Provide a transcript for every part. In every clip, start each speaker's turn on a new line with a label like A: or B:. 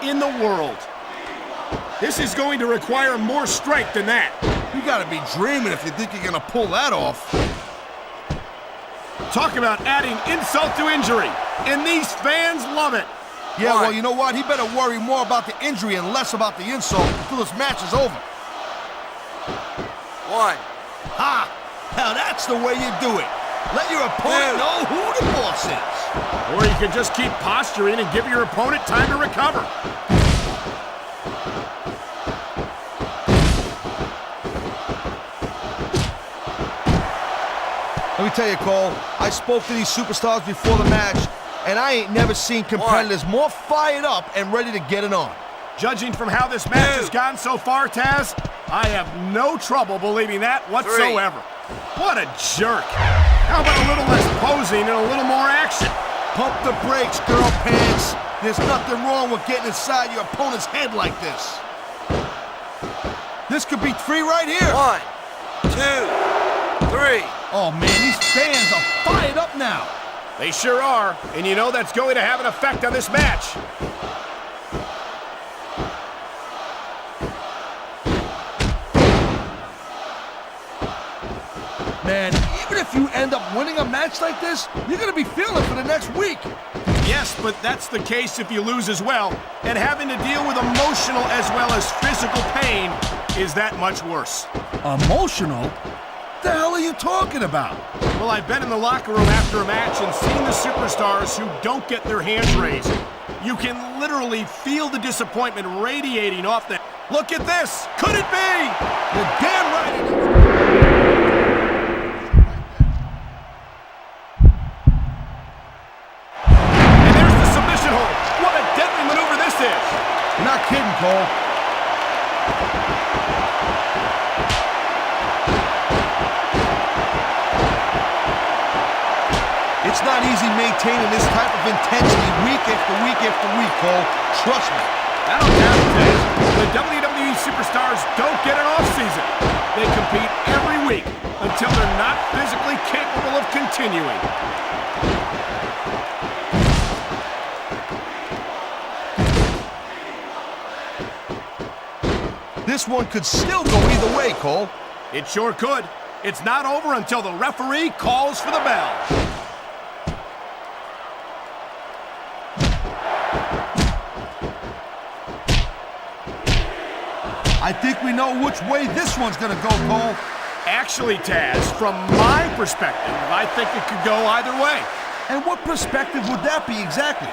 A: in the world. This is going to require more strength than that.
B: You gotta be dreaming if you think you're gonna pull that off.
A: Talk about adding insult to injury, and these fans love it.
B: Yeah, well, you know what? He better worry more about the injury and less about the insult until this match is over.
C: 1.
B: Ha! Now that's the way you do it. Let your opponent know who the boss is.
A: Or you can just keep posturing and give your opponent time to recover.
B: Let me tell you, Cole, I spoke to these superstars before the match, and I ain't never seen competitors more fired up and ready to get it on.
A: Judging from how this match has gone so far, Taz, I have no trouble believing that whatsoever.
C: 3.
A: What a jerk. How about a little less posing and a little more action?
B: Pump the brakes, girl pants. There's nothing wrong with getting inside your opponent's head like this. This could be 3 right here.
C: 1, 2, 3.
B: Oh, man, these fans are fired up now.
A: They sure are, and you know that's going to have an effect on this match.
B: Man, even if you end up winning a match like this, you're going to be feeling it for the next week.
A: Yes, but that's the case if you lose as well, and having to deal with emotional as well as physical pain is that much worse.
B: Emotional? What the hell are you talking about?
A: Well, I've been in the locker room after a match and seen the superstars who don't get their hands raised. You can literally feel the disappointment radiating off them. Look at this! Could it be?
B: You're damn right it is.
A: And there's the submission hold. What a deadly maneuver this is!
B: You're not kidding, Cole. It's not easy maintaining this type of intensity week after week after week, Cole. Trust me.
A: I don't doubt it, Taz. The WWE superstars don't get an off-season. They compete every week until they're not physically capable of continuing.
B: This one could still go either way, Cole.
A: It sure could. It's not over until the referee calls for the bell.
B: I think we know which way this one's gonna go, Cole.
A: Actually, Taz, from my perspective, I think it could go either way.
B: And what perspective would that be exactly?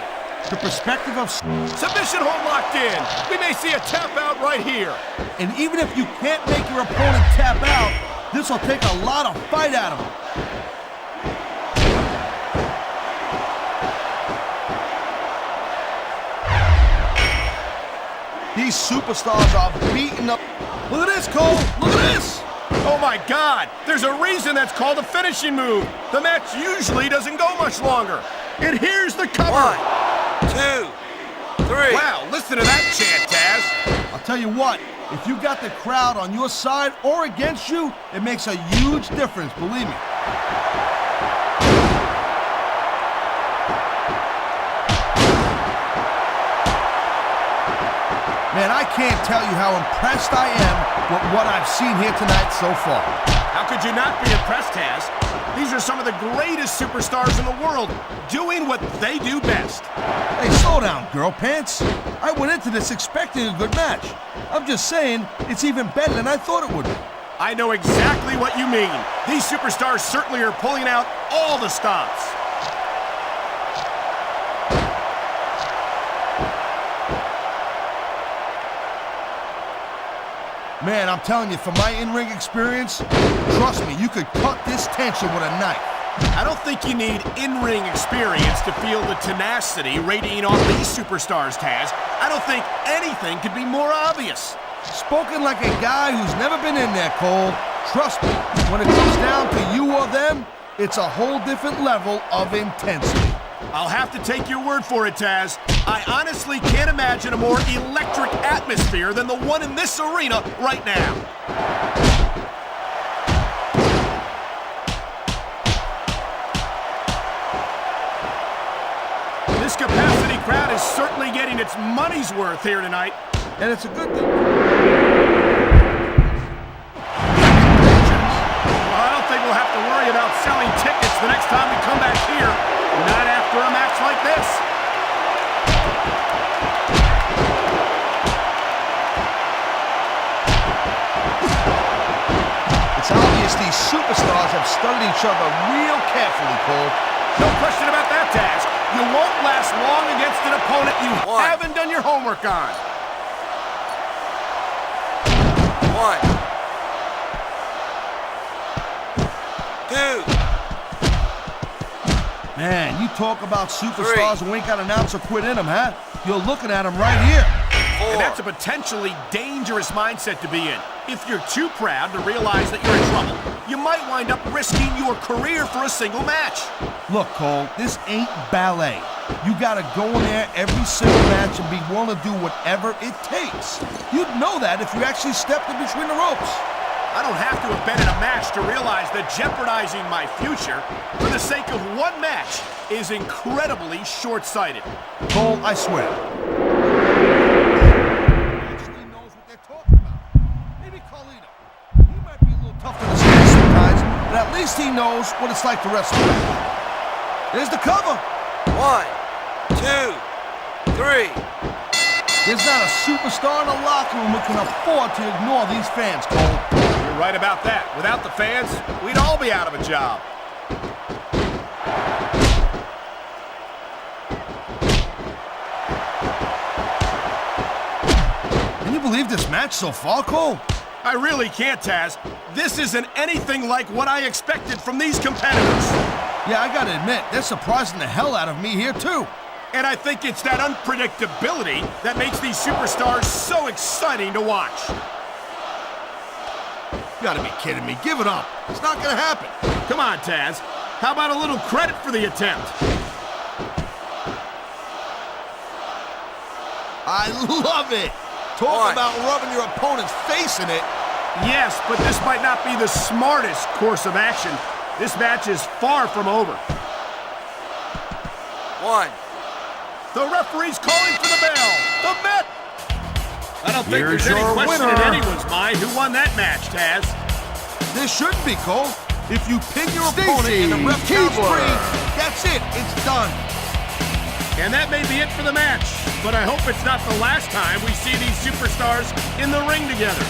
B: The perspective of...
A: Submission hold locked in. We may see a tap out right here.
B: And even if you can't make your opponent tap out, this will take a lot of fight out of him. These superstars are beating up. Look at this, Cole. Look at this.
A: Oh my God! There's a reason that's called a finishing move. The match usually doesn't go much longer. And here's the cover.
C: 1, 2, 3.
A: Wow, listen to that chant, Taz.
B: I'll tell you what, if you got the crowd on your side or against you, it makes a huge difference, believe me. Man, I can't tell you how impressed I am with what I've seen here tonight so far.
A: How could you not be impressed, Taz? These are some of the greatest superstars in the world, doing what they do best.
B: Hey, slow down, girl pants. I went into this expecting a good match. I'm just saying, it's even better than I thought it would be.
A: I know exactly what you mean. These superstars certainly are pulling out all the stops.
B: Man, I'm telling you, from my in-ring experience, trust me, you could cut this tension with a knife.
A: I don't think you need in-ring experience to feel the tenacity radiating off these superstars, Taz. I don't think anything could be more obvious.
B: Spoken like a guy who's never been in there, Cole. Trust me, when it comes down to you or them, it's a whole different level of intensity.
A: I'll have to take your word for it, Taz. I honestly can't imagine a more electric atmosphere than the one in this arena right now. This capacity crowd is is certainly getting its money's worth here tonight.
B: And it's a good thing.
A: Well, I don't think we'll have to worry about selling tickets the next time we come back here. Not after a match like this.
B: It's obvious these superstars have studied each other real carefully, Cole.
A: No question about that, Taz. You won't last long against an opponent you haven't done your homework on.
C: 1, 2.
B: Man, you talk about superstars who ain't got an ounce of quit in them, huh? You're looking at them right here.
C: 4.
A: And that's a potentially dangerous mindset to be in. If you're too proud to realize that you're in trouble, you might wind up risking your career for a single match.
B: Look, Cole, this ain't ballet. You gotta go in there every single match and be willing to do whatever it takes. You'd know that if you actually stepped in between the ropes.
A: I don't have to have been in a match to realize that jeopardizing my future for the sake of one match is incredibly short-sighted.
B: Cole, I swear. He actually knows what they're talking about. Maybe Carlito. He might be a little tough to the skin sometimes, but at least he knows what it's like to wrestle. There's the cover.
C: 1, 2, 3.
B: There's not a superstar in the locker room who can afford to ignore these fans, Cole.
A: You're right about that. Without the fans, we'd all be out of a job.
B: Can you believe this match so far, Cole?
A: I really can't, Taz. This isn't anything like what I expected from these competitors.
B: Yeah, I gotta admit, they're surprising the hell out of me here, too.
A: And I think it's that unpredictability that makes these superstars so exciting to watch.
B: You gotta be kidding me. Give it up. It's not gonna happen.
A: Come on, Taz. How about a little credit for the attempt?
B: I love it. Talk about rubbing your opponent's face in it.
A: Yes, but this might not be the smartest course of action. This match is far from over.
C: 1.
A: The referee's calling for the bell. The bet. I don't think
B: Here's
A: there's any
B: your
A: question
B: winner.
A: in anyone's mind who won that match, Taz.
B: There shouldn't be, Cole. If you pin your opponent and the ref counts 3, that's it. It's done.
A: And that may be it for the match, but I hope it's not the last time we see these superstars in the ring together.